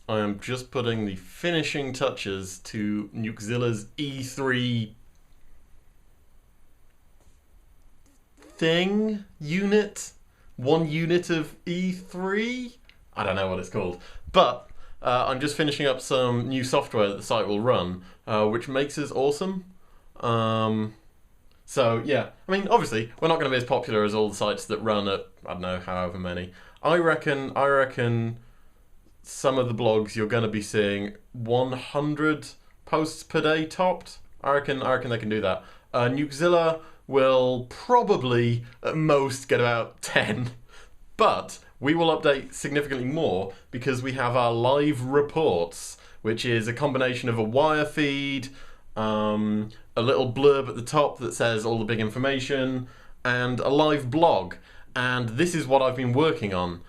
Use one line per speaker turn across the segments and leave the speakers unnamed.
I am just putting the finishing touches to Nukezilla's E3 thing unit. 1 unit of E3? I don't know what it's called. But I'm just finishing up some new software that the site will run, which makes us awesome. So yeah, I mean, obviously, we're not going to be as popular as all the sites that run at, I don't know, however many. I reckon some of the blogs you're going to be seeing 100 posts per day topped. I reckon they can do that. Nukezilla will probably at most get about 10, but we will update significantly more because we have our live reports, which is a combination of a wire feed, a little blurb at the top that says all the big information, and a live blog. And this is what I've been working on.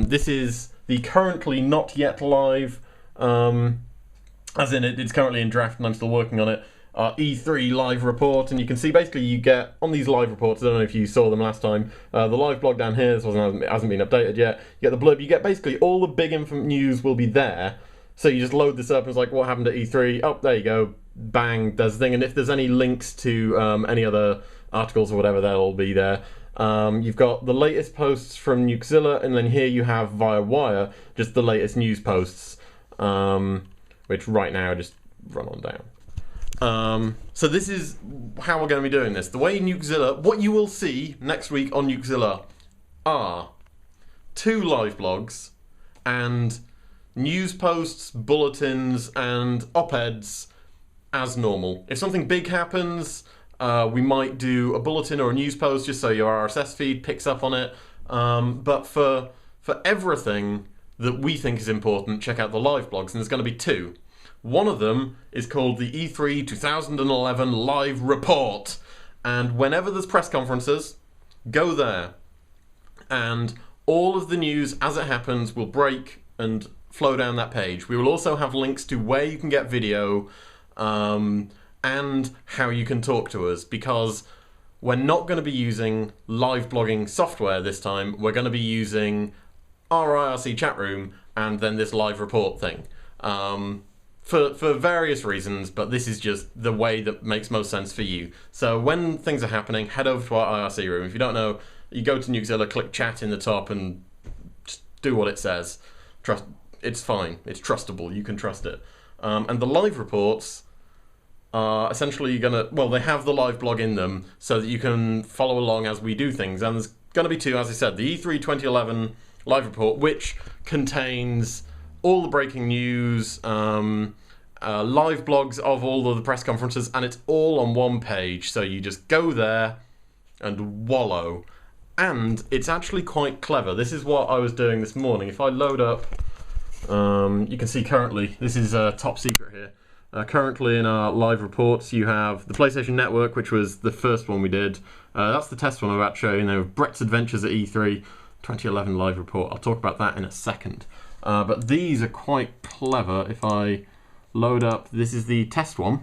This is the currently not yet live, as in it's currently in draft and I'm still working on it, E3 live report. And you can see basically you get, on these live reports, I don't know if you saw them last time, the live blog down here, this hasn't been updated yet, you get the blurb, you get basically all the big news will be there. So you just load this up and it's like, what happened at E3? Oh, there you go, bang, there's the thing. And if there's any links to any other articles or whatever, they'll all be there. You've got the latest posts from Nukezilla, and then here you have via wire just the latest news posts, which right now just run on down. So this is how we're going to be doing this. The way Nukezilla, what you will see next week on Nukezilla are 2 live blogs and news posts, bulletins, and op-eds as normal. If something big happens, we might do a bulletin or a news post just so your RSS feed picks up on it. But for everything that we think is important, check out the live blogs, and there's going to be 2. One of them is called the E3 2011 Live Report, and whenever there's press conferences, go there, and all of the news as it happens will break and flow down that page. We will also have links to where you can get video, and how you can talk to us, because we're not going to be using live blogging software this time. We're going to be using our IRC chat room and then this live report thing, for various reasons, but this is just the way that makes most sense for you. So when things are happening, head over to our IRC room. If you don't know, you go to Nukezilla, click chat in the top, and just do what it says. It's fine. It's trustable. You can trust it. And the live reports are essentially they have the live blog in them so that you can follow along as we do things. And there's going to be 2, as I said, the E3 2011 live report, which contains all the breaking news, live blogs of all of the press conferences, and it's all on one page. So you just go there and wallow. And it's actually quite clever. This is what I was doing this morning. If I load up, you can see currently, this is top secret here. Currently in our live reports, you have the PlayStation Network, which was the first one we did. That's the test one I'm about to show you. Now, Brett's Adventures at E3 2011 live report. I'll talk about that in a second. But these are quite clever. If I load up, this is the test one,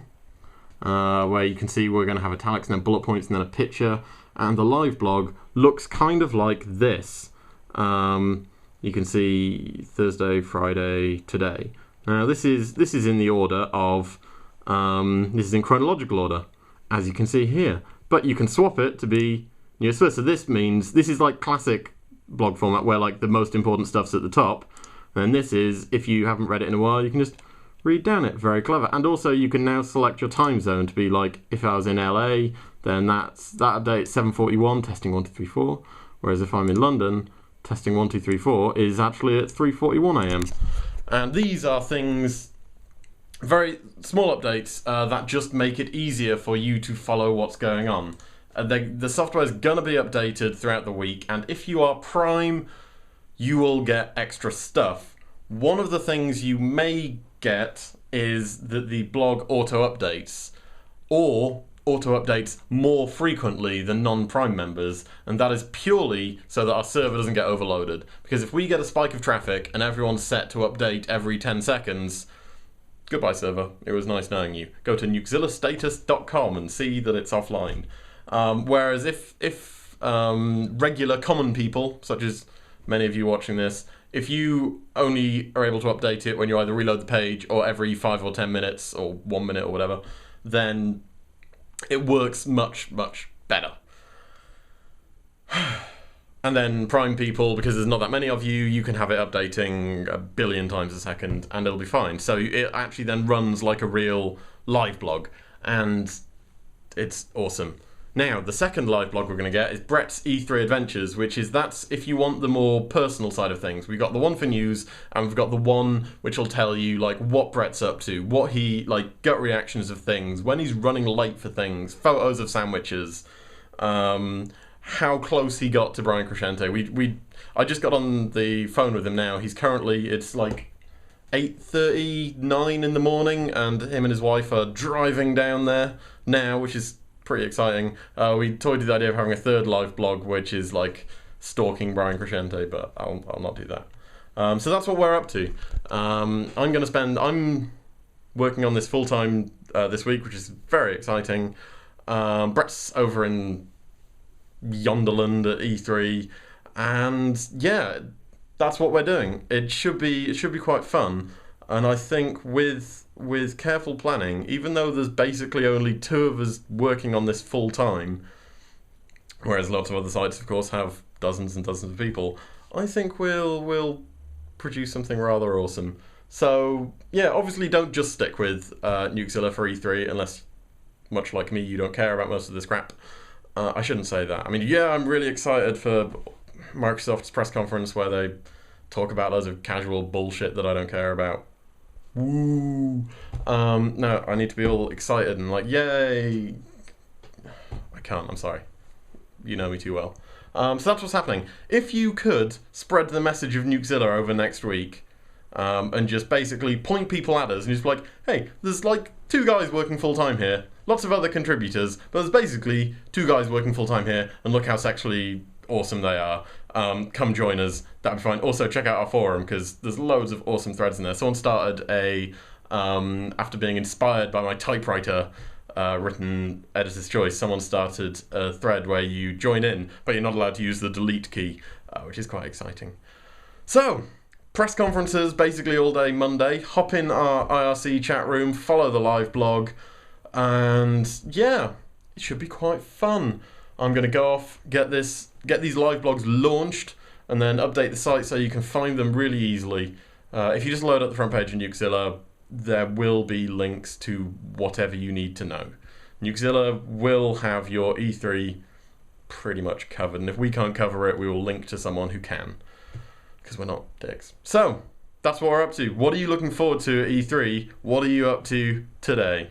where you can see we're going to have italics and then bullet points and then a picture. And the live blog looks kind of like this. You can see Thursday, Friday, today. Now this is in the order of, this is in chronological order, as you can see here. But you can swap it to be So this means, this is like classic blog format where like the most important stuff's at the top. And this is, if you haven't read it in a while, you can just read down it. Very clever. And also you can now select your time zone to be like, if I was in LA, then that update 7:41, testing 1, 2, 3, 4. Whereas if I'm in London, testing 1, 2, 3, 4 is actually at 3:41 AM. And these are things, very small updates that just make it easier for you to follow what's going on. The software is going to be updated throughout the week, and if you are Prime, you will get extra stuff. One of the things you may get is that the blog auto-updates, or auto-updates more frequently than non-Prime members, and that is purely so that our server doesn't get overloaded. Because if we get a spike of traffic and everyone's set to update every 10 seconds, goodbye server, it was nice knowing you. Go to nukezillastatus.com and see that it's offline. Whereas if regular common people, such as many of you watching this, if you only are able to update it when you either reload the page or every 5 or 10 minutes or 1 minute or whatever, then it works much, much better. And then Prime people, because there's not that many of you, you can have it updating 1 billion times a second and it'll be fine. So it actually then runs like a real live blog, and it's awesome. Now, the second live blog we're going to get is Brett's E3 Adventures, that's if you want the more personal side of things. We've got the one for news, and we've got the one which will tell you like what Brett's up to, what he, like, gut reactions of things, when he's running late for things, photos of sandwiches, how close he got to Brian Crescente. I just got on the phone with him now. He's currently, it's like 8:39 in the morning, and him and his wife are driving down there now, which is pretty exciting. We toyed with the idea of having a third live blog, which is like stalking Brian Crescente, but I'll not do that. So that's what we're up to. I'm working on this full time this week, which is very exciting. Brett's over in Yonderland at E3, and yeah, that's what we're doing. It should be quite fun, and I think with careful planning, even though there's basically only 2 of us working on this full time, whereas lots of other sites, of course, have dozens and dozens of people, I think we'll produce something rather awesome. So yeah, obviously don't just stick with Nukezilla for E3 unless, much like me, you don't care about most of this crap. I shouldn't say that. I mean, yeah, I'm really excited for Microsoft's press conference where they talk about loads of casual bullshit that I don't care about. Woo! No, I need to be all excited and like, yay! I can't, I'm sorry. You know me too well. So that's what's happening. If you could spread the message of Nukezilla over next week, and just basically point people at us and just be like, hey, there's like 2 guys working full-time here, lots of other contributors, but there's basically 2 guys working full-time here, and look how sexually awesome they are. Come join us, that'd be fine. Also, check out our forum, because there's loads of awesome threads in there. Someone started after being inspired by my typewriter written editor's choice, someone started a thread where you join in, but you're not allowed to use the delete key, which is quite exciting. So, press conferences basically all day Monday. Hop in our IRC chat room, follow the live blog, and yeah, it should be quite fun. I'm going to go off, get these live blogs launched, and then update the site so you can find them really easily. If you just load up the front page of Nukezilla, there will be links to whatever you need to know. Nukezilla will have your E3 pretty much covered, and if we can't cover it, we will link to someone who can, because we're not dicks. So, that's what we're up to. What are you looking forward to at E3? What are you up to today?